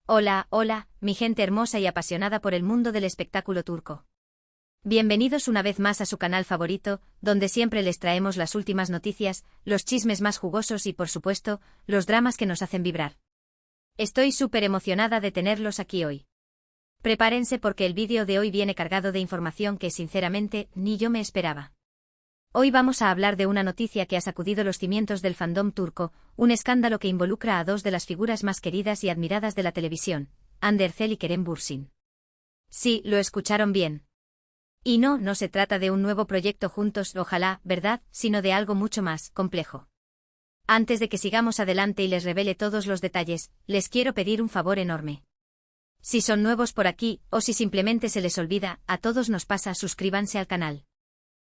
Hola, hola, mi gente hermosa y apasionada por el mundo del espectáculo turco. Bienvenidos una vez más a su canal favorito, donde siempre les traemos las últimas noticias, los chismes más jugosos y, por supuesto, los dramas que nos hacen vibrar. Estoy súper emocionada de tenerlos aquí hoy. Prepárense porque el vídeo de hoy viene cargado de información que, sinceramente, ni yo me esperaba. Hoy vamos a hablar de una noticia que ha sacudido los cimientos del fandom turco, un escándalo que involucra a dos de las figuras más queridas y admiradas de la televisión, Hande Erçel y Kerem Bürsin. Sí, lo escucharon bien. Y no se trata de un nuevo proyecto juntos, ojalá, ¿verdad?, sino de algo mucho más complejo. Antes de que sigamos adelante y les revele todos los detalles, les quiero pedir un favor enorme. Si son nuevos por aquí, o si simplemente se les olvida, a todos nos pasa, suscríbanse al canal.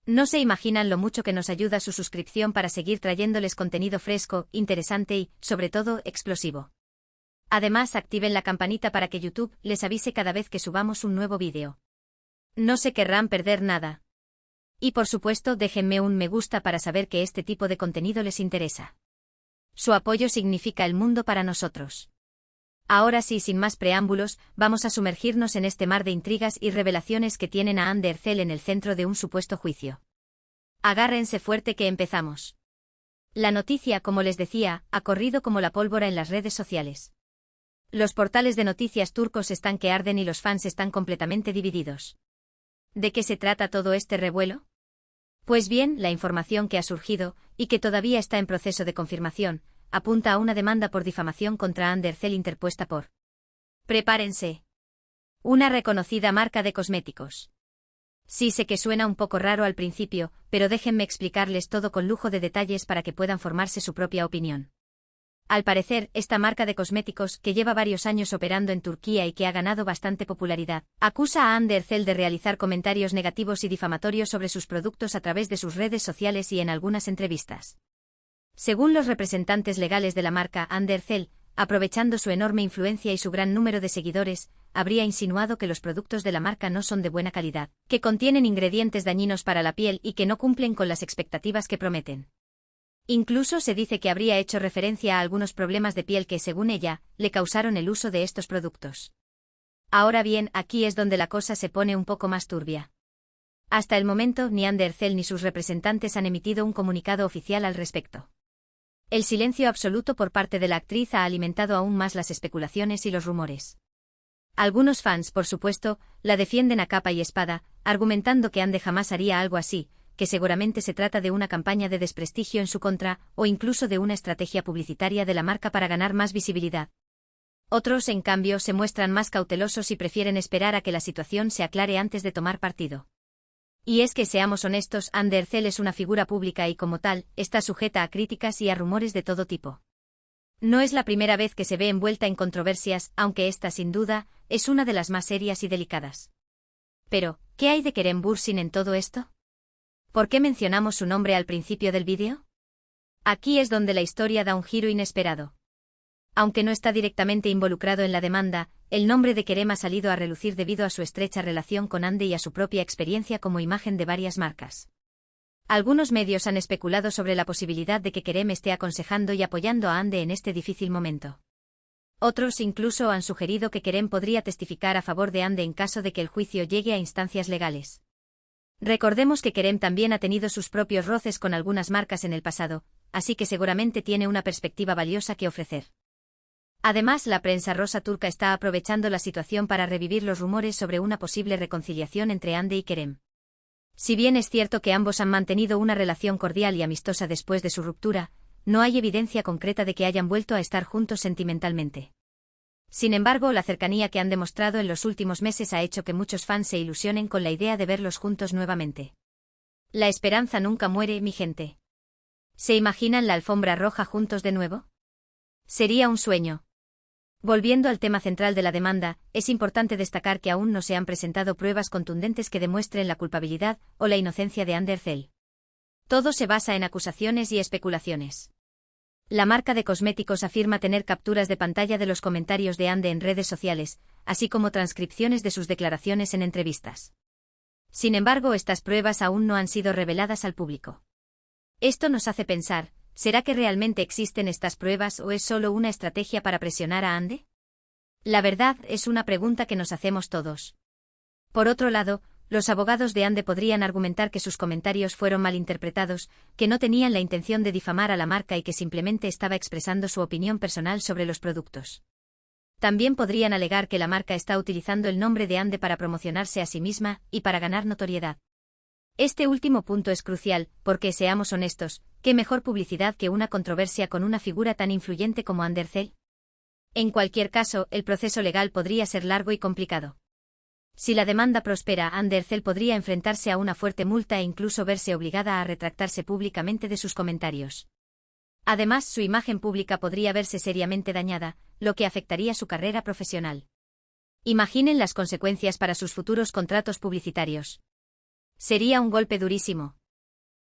No se imaginan lo mucho que nos ayuda su suscripción para seguir trayéndoles contenido fresco, interesante y, sobre todo, explosivo. Además, activen la campanita para que YouTube les avise cada vez que subamos un nuevo vídeo. No se querrán perder nada. Y por supuesto, déjenme un me gusta para saber que este tipo de contenido les interesa. Su apoyo significa el mundo para nosotros. Ahora sí, sin más preámbulos, vamos a sumergirnos en este mar de intrigas y revelaciones que tienen a Hande Erçel en el centro de un supuesto juicio. Agárrense fuerte que empezamos. La noticia, como les decía, ha corrido como la pólvora en las redes sociales. Los portales de noticias turcos están que arden y los fans están completamente divididos. ¿De qué se trata todo este revuelo? Pues bien, la información que ha surgido, y que todavía está en proceso de confirmación, apunta a una demanda por difamación contra Hande Erçel interpuesta por... Prepárense. Una reconocida marca de cosméticos. Sí, sé que suena un poco raro al principio, pero déjenme explicarles todo con lujo de detalles para que puedan formarse su propia opinión. Al parecer, esta marca de cosméticos, que lleva varios años operando en Turquía y que ha ganado bastante popularidad, acusa a Hande Erçel de realizar comentarios negativos y difamatorios sobre sus productos a través de sus redes sociales y en algunas entrevistas. Según los representantes legales de la marca, Hande Erçel, aprovechando su enorme influencia y su gran número de seguidores, habría insinuado que los productos de la marca no son de buena calidad, que contienen ingredientes dañinos para la piel y que no cumplen con las expectativas que prometen. Incluso se dice que habría hecho referencia a algunos problemas de piel que, según ella, le causaron el uso de estos productos. Ahora bien, aquí es donde la cosa se pone un poco más turbia. Hasta el momento, ni Hande Erçel ni sus representantes han emitido un comunicado oficial al respecto. El silencio absoluto por parte de la actriz ha alimentado aún más las especulaciones y los rumores. Algunos fans, por supuesto, la defienden a capa y espada, argumentando que Hande jamás haría algo así, que seguramente se trata de una campaña de desprestigio en su contra, o incluso de una estrategia publicitaria de la marca para ganar más visibilidad. Otros, en cambio, se muestran más cautelosos y prefieren esperar a que la situación se aclare antes de tomar partido. Y es que, seamos honestos, Hande Erçel es una figura pública y, como tal, está sujeta a críticas y a rumores de todo tipo. No es la primera vez que se ve envuelta en controversias, aunque esta, sin duda, es una de las más serias y delicadas. Pero, ¿qué hay de Kerem Bürsin en todo esto? ¿Por qué mencionamos su nombre al principio del vídeo? Aquí es donde la historia da un giro inesperado. Aunque no está directamente involucrado en la demanda, el nombre de Kerem ha salido a relucir debido a su estrecha relación con Hande y a su propia experiencia como imagen de varias marcas. Algunos medios han especulado sobre la posibilidad de que Kerem esté aconsejando y apoyando a Hande en este difícil momento. Otros incluso han sugerido que Kerem podría testificar a favor de Hande en caso de que el juicio llegue a instancias legales. Recordemos que Kerem también ha tenido sus propios roces con algunas marcas en el pasado, así que seguramente tiene una perspectiva valiosa que ofrecer. Además, la prensa rosa turca está aprovechando la situación para revivir los rumores sobre una posible reconciliación entre Hande y Kerem. Si bien es cierto que ambos han mantenido una relación cordial y amistosa después de su ruptura, no hay evidencia concreta de que hayan vuelto a estar juntos sentimentalmente. Sin embargo, la cercanía que han demostrado en los últimos meses ha hecho que muchos fans se ilusionen con la idea de verlos juntos nuevamente. La esperanza nunca muere, mi gente. ¿Se imaginan la alfombra roja juntos de nuevo? Sería un sueño. Volviendo al tema central de la demanda, es importante destacar que aún no se han presentado pruebas contundentes que demuestren la culpabilidad o la inocencia de Hande Erçel. Todo se basa en acusaciones y especulaciones. La marca de cosméticos afirma tener capturas de pantalla de los comentarios de Hande en redes sociales, así como transcripciones de sus declaraciones en entrevistas. Sin embargo, estas pruebas aún no han sido reveladas al público. Esto nos hace pensar, ¿será que realmente existen estas pruebas o es solo una estrategia para presionar a Hande? La verdad es una pregunta que nos hacemos todos. Por otro lado, los abogados de Ande podrían argumentar que sus comentarios fueron malinterpretados, que no tenían la intención de difamar a la marca y que simplemente estaba expresando su opinión personal sobre los productos. También podrían alegar que la marca está utilizando el nombre de Ande para promocionarse a sí misma y para ganar notoriedad. Este último punto es crucial, porque, seamos honestos, ¿qué mejor publicidad que una controversia con una figura tan influyente como Andercel? En cualquier caso, el proceso legal podría ser largo y complicado. Si la demanda prospera, Andercel podría enfrentarse a una fuerte multa e incluso verse obligada a retractarse públicamente de sus comentarios. Además, su imagen pública podría verse seriamente dañada, lo que afectaría su carrera profesional. Imaginen las consecuencias para sus futuros contratos publicitarios. Sería un golpe durísimo.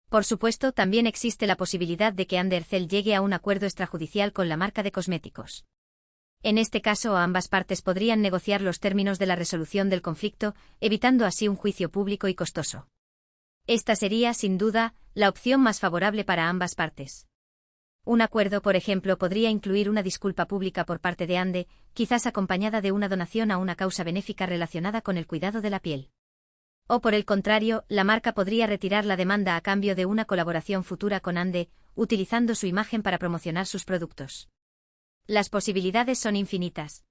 Por supuesto, también existe la posibilidad de que Andercel llegue a un acuerdo extrajudicial con la marca de cosméticos. En este caso, ambas partes podrían negociar los términos de la resolución del conflicto, evitando así un juicio público y costoso. Esta sería, sin duda, la opción más favorable para ambas partes. Un acuerdo, por ejemplo, podría incluir una disculpa pública por parte de Ande, quizás acompañada de una donación a una causa benéfica relacionada con el cuidado de la piel. O por el contrario, la marca podría retirar la demanda a cambio de una colaboración futura con Ande, utilizando su imagen para promocionar sus productos. Las posibilidades son infinitas.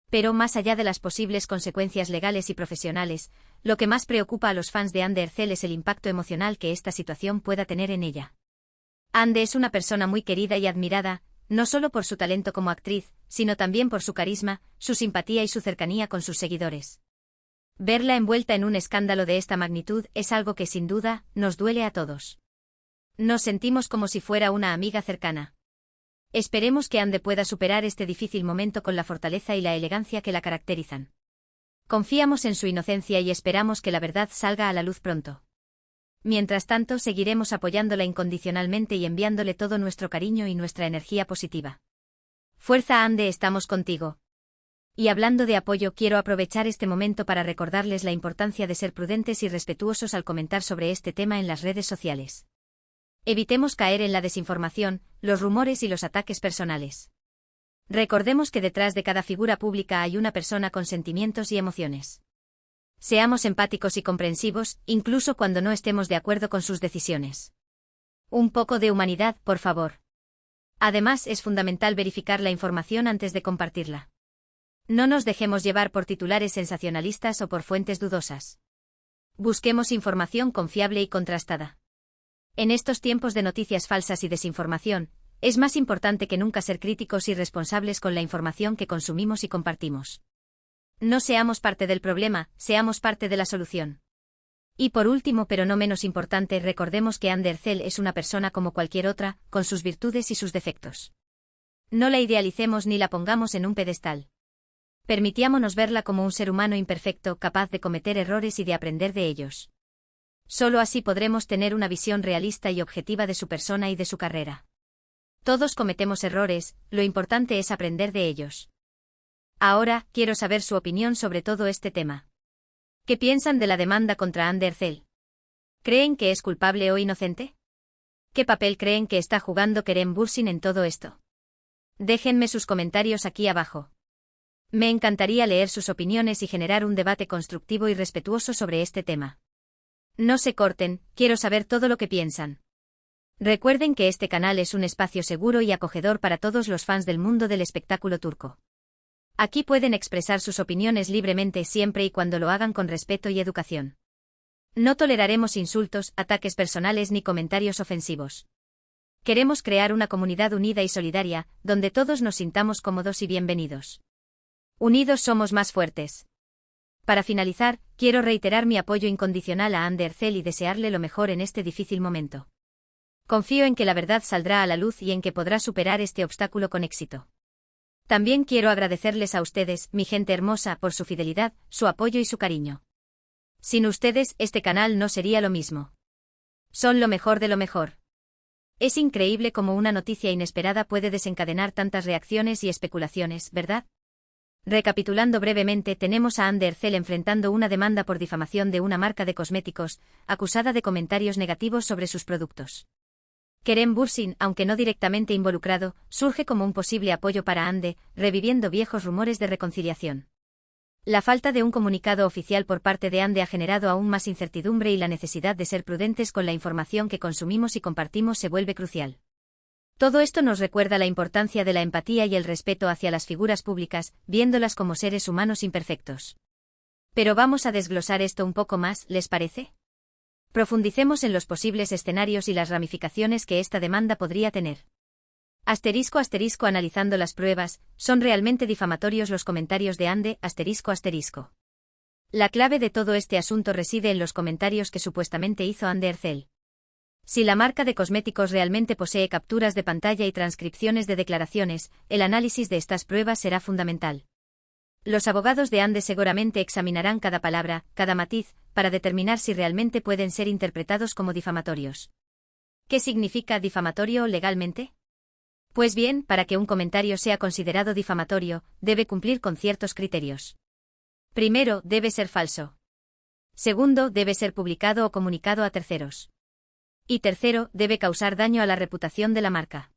Pero más allá de las posibles consecuencias legales y profesionales, lo que más preocupa a los fans de Andercel es el impacto emocional que esta situación pueda tener en ella. Ande es una persona muy querida y admirada, no solo por su talento como actriz, sino también por su carisma, su simpatía y su cercanía con sus seguidores. Verla envuelta en un escándalo de esta magnitud es algo que sin duda nos duele a todos. Nos sentimos como si fuera una amiga cercana. Esperemos que Ande pueda superar este difícil momento con la fortaleza y la elegancia que la caracterizan. Confiamos en su inocencia y esperamos que la verdad salga a la luz pronto. Mientras tanto, seguiremos apoyándola incondicionalmente y enviándole todo nuestro cariño y nuestra energía positiva. Fuerza, Ande, estamos contigo. Y hablando de apoyo, quiero aprovechar este momento para recordarles la importancia de ser prudentes y respetuosos al comentar sobre este tema en las redes sociales. Evitemos caer en la desinformación, los rumores y los ataques personales. Recordemos que detrás de cada figura pública hay una persona con sentimientos y emociones. Seamos empáticos y comprensivos, incluso cuando no estemos de acuerdo con sus decisiones. Un poco de humanidad, por favor. Además, es fundamental verificar la información antes de compartirla. No nos dejemos llevar por titulares sensacionalistas o por fuentes dudosas. Busquemos información confiable y contrastada. En estos tiempos de noticias falsas y desinformación, es más importante que nunca ser críticos y responsables con la información que consumimos y compartimos. No seamos parte del problema, seamos parte de la solución. Y por último, pero no menos importante, recordemos que Andercel es una persona como cualquier otra, con sus virtudes y sus defectos. No la idealicemos ni la pongamos en un pedestal. Permitámonos verla como un ser humano imperfecto, capaz de cometer errores y de aprender de ellos. Solo así podremos tener una visión realista y objetiva de su persona y de su carrera. Todos cometemos errores, lo importante es aprender de ellos. Ahora, quiero saber su opinión sobre todo este tema. ¿Qué piensan de la demanda contra Andercel? ¿Creen que es culpable o inocente? ¿Qué papel creen que está jugando Kerem Bürsin en todo esto? Déjenme sus comentarios aquí abajo. Me encantaría leer sus opiniones y generar un debate constructivo y respetuoso sobre este tema. No se corten, quiero saber todo lo que piensan. Recuerden que este canal es un espacio seguro y acogedor para todos los fans del mundo del espectáculo turco. Aquí pueden expresar sus opiniones libremente siempre y cuando lo hagan con respeto y educación. No toleraremos insultos, ataques personales ni comentarios ofensivos. Queremos crear una comunidad unida y solidaria, donde todos nos sintamos cómodos y bienvenidos. Unidos somos más fuertes. Para finalizar, quiero reiterar mi apoyo incondicional a Andercel y desearle lo mejor en este difícil momento. Confío en que la verdad saldrá a la luz y en que podrá superar este obstáculo con éxito. También quiero agradecerles a ustedes, mi gente hermosa, por su fidelidad, su apoyo y su cariño. Sin ustedes, este canal no sería lo mismo. Son lo mejor de lo mejor. Es increíble cómo una noticia inesperada puede desencadenar tantas reacciones y especulaciones, ¿verdad? Recapitulando brevemente, tenemos a Andercel enfrentando una demanda por difamación de una marca de cosméticos, acusada de comentarios negativos sobre sus productos. Kerem Bürsin, aunque no directamente involucrado, surge como un posible apoyo para Ande, reviviendo viejos rumores de reconciliación. La falta de un comunicado oficial por parte de Ande ha generado aún más incertidumbre y la necesidad de ser prudentes con la información que consumimos y compartimos se vuelve crucial. Todo esto nos recuerda la importancia de la empatía y el respeto hacia las figuras públicas, viéndolas como seres humanos imperfectos. Pero vamos a desglosar esto un poco más, ¿les parece? Profundicemos en los posibles escenarios y las ramificaciones que esta demanda podría tener. Asterisco asterisco analizando las pruebas, ¿son realmente difamatorios los comentarios de Ande? Asterisco asterisco. La clave de todo este asunto reside en los comentarios que supuestamente hizo Ande Erçel. Si la marca de cosméticos realmente posee capturas de pantalla y transcripciones de declaraciones, el análisis de estas pruebas será fundamental. Los abogados de Ande seguramente examinarán cada palabra, cada matiz, para determinar si realmente pueden ser interpretados como difamatorios. ¿Qué significa difamatorio legalmente? Pues bien, para que un comentario sea considerado difamatorio, debe cumplir con ciertos criterios. Primero, debe ser falso. Segundo, debe ser publicado o comunicado a terceros. Y tercero, debe causar daño a la reputación de la marca.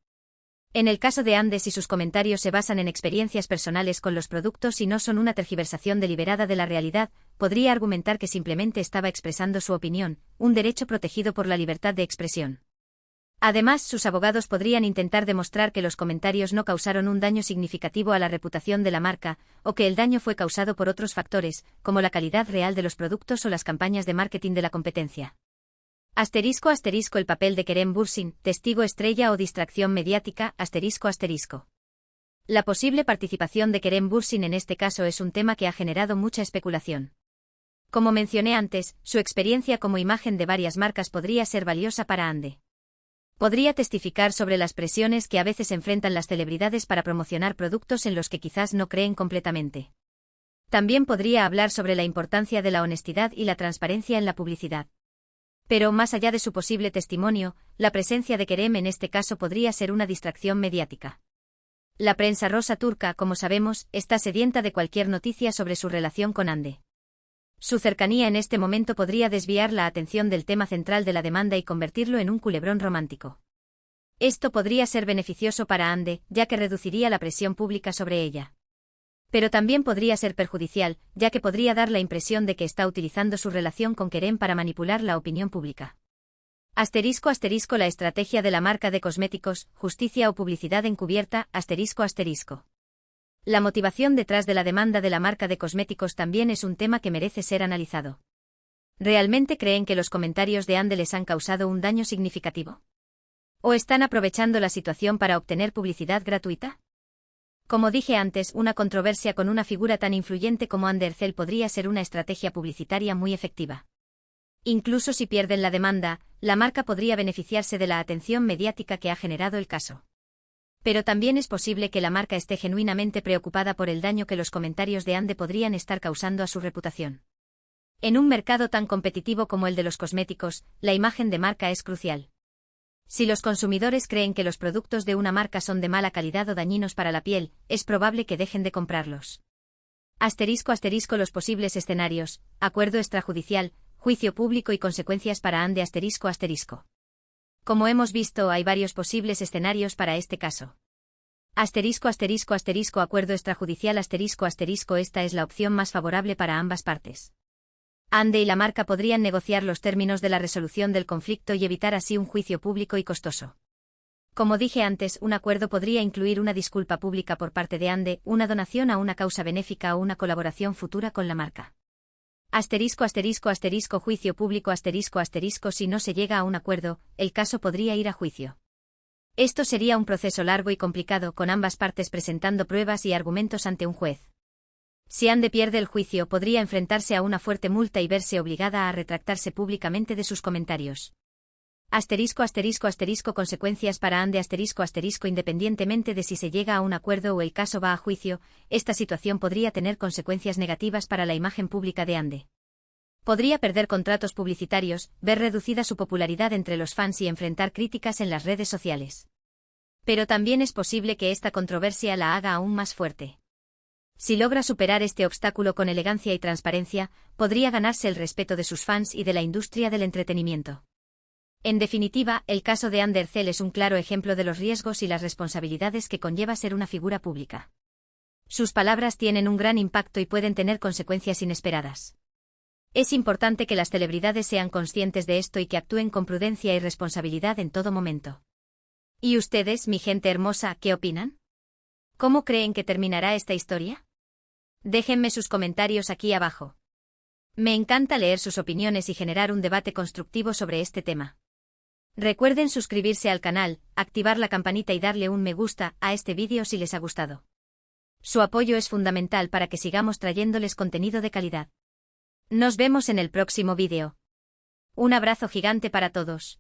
En el caso de Ande, si sus comentarios se basan en experiencias personales con los productos y no son una tergiversación deliberada de la realidad, podría argumentar que simplemente estaba expresando su opinión, un derecho protegido por la libertad de expresión. Además, sus abogados podrían intentar demostrar que los comentarios no causaron un daño significativo a la reputación de la marca, o que el daño fue causado por otros factores, como la calidad real de los productos o las campañas de marketing de la competencia. Asterisco asterisco el papel de Kerem Bürsin, testigo estrella o distracción mediática, asterisco asterisco. La posible participación de Kerem Bürsin en este caso es un tema que ha generado mucha especulación. Como mencioné antes, su experiencia como imagen de varias marcas podría ser valiosa para Ande. Podría testificar sobre las presiones que a veces enfrentan las celebridades para promocionar productos en los que quizás no creen completamente. También podría hablar sobre la importancia de la honestidad y la transparencia en la publicidad. Pero más allá de su posible testimonio, la presencia de Kerem en este caso podría ser una distracción mediática. La prensa rosa turca, como sabemos, está sedienta de cualquier noticia sobre su relación con Ande. Su cercanía en este momento podría desviar la atención del tema central de la demanda y convertirlo en un culebrón romántico. Esto podría ser beneficioso para Ande, ya que reduciría la presión pública sobre ella. Pero también podría ser perjudicial, ya que podría dar la impresión de que está utilizando su relación con Kerem para manipular la opinión pública. Asterisco asterisco la estrategia de la marca de cosméticos, justicia o publicidad encubierta, asterisco asterisco. La motivación detrás de la demanda de la marca de cosméticos también es un tema que merece ser analizado. ¿Realmente creen que los comentarios de Ande les han causado un daño significativo? ¿O están aprovechando la situación para obtener publicidad gratuita? Como dije antes, una controversia con una figura tan influyente como Ande Erçel podría ser una estrategia publicitaria muy efectiva. Incluso si pierden la demanda, la marca podría beneficiarse de la atención mediática que ha generado el caso. Pero también es posible que la marca esté genuinamente preocupada por el daño que los comentarios de Ande podrían estar causando a su reputación. En un mercado tan competitivo como el de los cosméticos, la imagen de marca es crucial. Si los consumidores creen que los productos de una marca son de mala calidad o dañinos para la piel, es probable que dejen de comprarlos. Asterisco asterisco los posibles escenarios, acuerdo extrajudicial, juicio público y consecuencias para Ande asterisco asterisco. Como hemos visto, hay varios posibles escenarios para este caso. Asterisco asterisco asterisco acuerdo extrajudicial asterisco asterisco esta es la opción más favorable para ambas partes. Ande y la marca podrían negociar los términos de la resolución del conflicto y evitar así un juicio público y costoso. Como dije antes, un acuerdo podría incluir una disculpa pública por parte de Ande, una donación a una causa benéfica o una colaboración futura con la marca. Asterisco asterisco asterisco juicio público asterisco asterisco si no se llega a un acuerdo, el caso podría ir a juicio. Esto sería un proceso largo y complicado con ambas partes presentando pruebas y argumentos ante un juez. Si Ande pierde el juicio, podría enfrentarse a una fuerte multa y verse obligada a retractarse públicamente de sus comentarios. Asterisco asterisco asterisco consecuencias para Ande asterisco asterisco independientemente de si se llega a un acuerdo o el caso va a juicio, esta situación podría tener consecuencias negativas para la imagen pública de Ande. Podría perder contratos publicitarios, ver reducida su popularidad entre los fans y enfrentar críticas en las redes sociales. Pero también es posible que esta controversia la haga aún más fuerte. Si logra superar este obstáculo con elegancia y transparencia, podría ganarse el respeto de sus fans y de la industria del entretenimiento. En definitiva, el caso de Ander Zell es un claro ejemplo de los riesgos y las responsabilidades que conlleva ser una figura pública. Sus palabras tienen un gran impacto y pueden tener consecuencias inesperadas. Es importante que las celebridades sean conscientes de esto y que actúen con prudencia y responsabilidad en todo momento. ¿Y ustedes, mi gente hermosa, qué opinan? ¿Cómo creen que terminará esta historia? Déjenme sus comentarios aquí abajo. Me encanta leer sus opiniones y generar un debate constructivo sobre este tema. Recuerden suscribirse al canal, activar la campanita y darle un me gusta a este vídeo si les ha gustado. Su apoyo es fundamental para que sigamos trayéndoles contenido de calidad. Nos vemos en el próximo vídeo. Un abrazo gigante para todos.